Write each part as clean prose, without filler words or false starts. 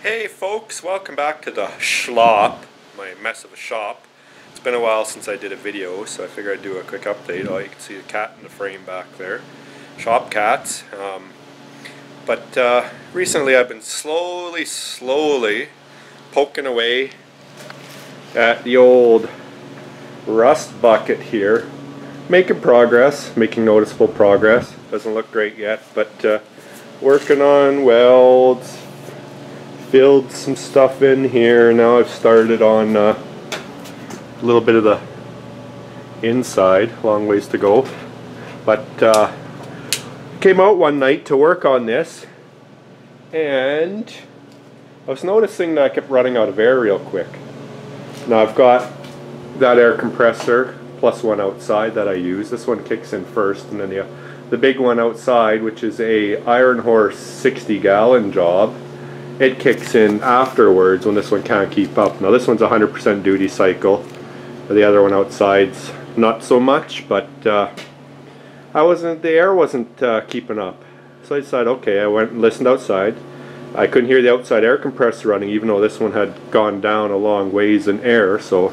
Hey folks, welcome back to the Schlop, my mess of a shop. It's been a while since I did a video, so I figured I'd do a quick update. Oh, you can see the cat in the frame back there. Shop cats. But recently I've been slowly poking away at the old rust bucket here. Making progress, making noticeable progress. Doesn't look great yet, but working on welds. Filled some stuff in here. Now I've started on a little bit of the inside, long ways to go, but came out one night to work on this and I was noticing that I kept running out of air real quick. Now I've got that air compressor plus one outside that I use. This one kicks in first, and then the big one outside, which is a Iron Horse 60-gallon job, it kicks in afterwards when this one can't keep up. Now this one's 100% duty cycle. The other one outside's not so much, but the air wasn't keeping up. So I decided, okay, I went and listened outside. I couldn't hear the outside air compressor running, even though this one had gone down a long ways in air. So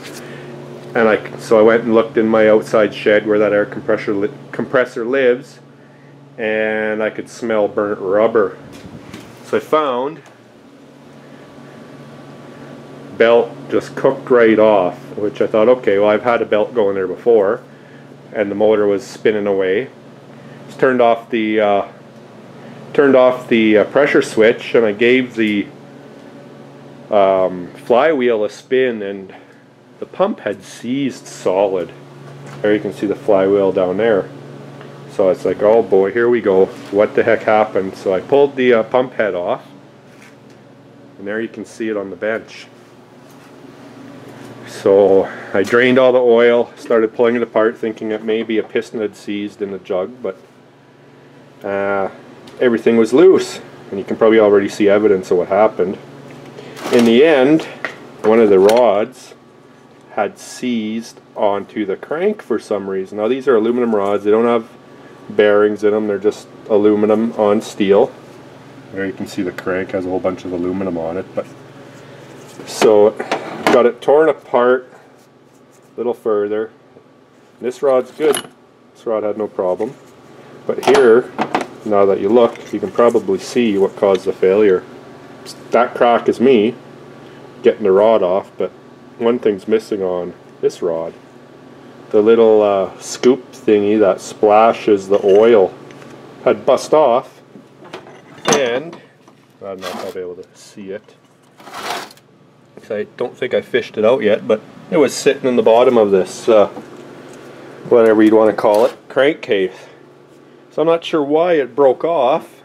I went and looked in my outside shed where that air compressor lives, and I could smell burnt rubber. So I found belt just cooked right off, which I thought, okay, well, I've had a belt going there before and the motor was spinning away. Just turned off the pressure switch, and I gave the flywheel a spin, and the pump had seized solid. There you can see the flywheel down there. So it's like, oh boy, here we go, what the heck happened? So I pulled the pump head off, and there you can see it on the bench. So I drained all the oil, started pulling it apart, thinking that maybe a piston had seized in the jug, but everything was loose, and you can probably already see evidence of what happened. In the end, one of the rods had seized onto the crank for some reason. Now these are aluminum rods, they don't have bearings in them, they're just aluminum on steel. There you can see the crank has a whole bunch of aluminum on it, but so got it torn apart a little further. This rod's good. This rod had no problem. But here, now that you look, you can probably see what caused the failure. That crack is me getting the rod off, but one thing's missing on this rod. The little scoop thingy that splashes the oil had bust off, and I don't know if I'll be able to see it. I don't think I fished it out yet, but it was sitting in the bottom of this, whatever you'd want to call it, crankcase. So I'm not sure why it broke off.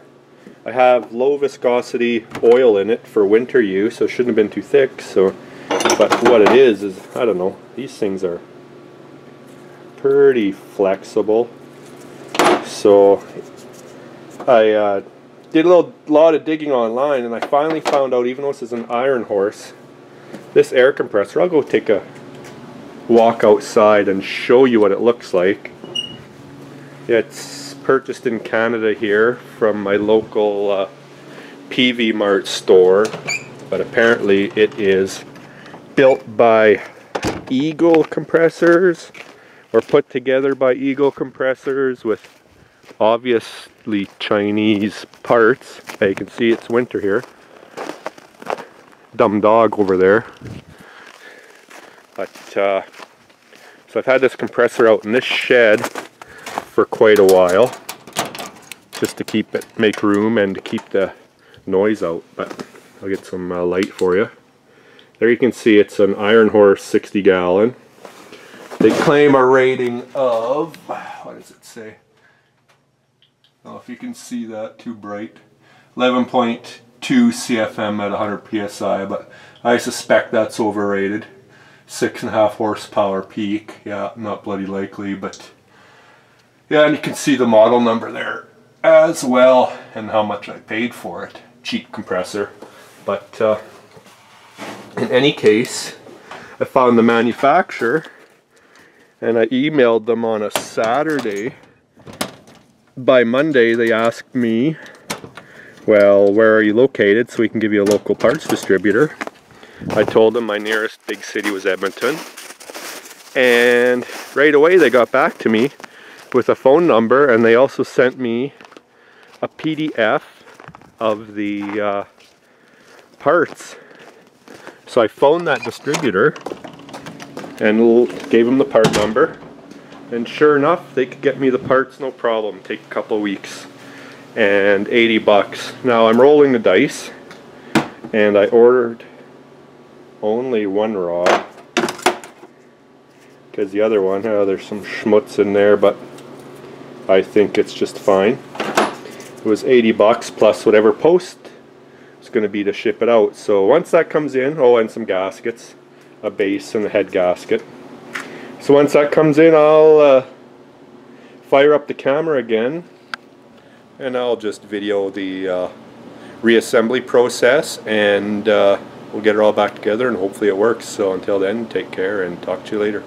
I have low viscosity oil in it for winter use, so it shouldn't have been too thick. So, but what it is I don't know. These things are pretty flexible. So I did a lot of digging online, and I finally found out, even though this is an Iron Horse, this air compressor, I'll go take a walk outside and show you what it looks like. It's purchased in Canada here from my local PV Mart store, but apparently it is built by Eagle compressors, or put together by Eagle compressors with obviously Chinese parts. You can see it's winter here. Dumb dog over there. But so I've had this compressor out in this shed for quite a while, just to make room and to keep the noise out. But I'll get some light for you. There you can see it's an Iron Horse 60-gallon. They claim a rating of, what does it say? Oh, if you can see that too bright, 11.2 CFM at 100 psi, but I suspect that's overrated. 6.5 horsepower peak. Yeah, not bloody likely, but yeah, and you can see the model number there as well, and how much I paid for it. Cheap compressor. But in any case, I found the manufacturer, and I emailed them on a Saturday. By Monday they asked me Well, where are you located so we can give you a local parts distributor? I told them my nearest big city was Edmonton. And right away they got back to me with a phone number, and they also sent me a PDF of the parts. So I phoned that distributor and gave them the part number, and sure enough they could get me the parts no problem. Take a couple of weeks and $80. Now I'm rolling the dice, and I ordered only one rod because the other one, there's some schmutz in there, but I think it's just fine. It was $80 plus whatever post is going to be to ship it out. So once that comes in, oh, and some gaskets, a base and a head gasket. So once that comes in, I'll fire up the camera again, and I'll just video the reassembly process, and we'll get it all back together, and hopefully it works. So until then, take care and talk to you later.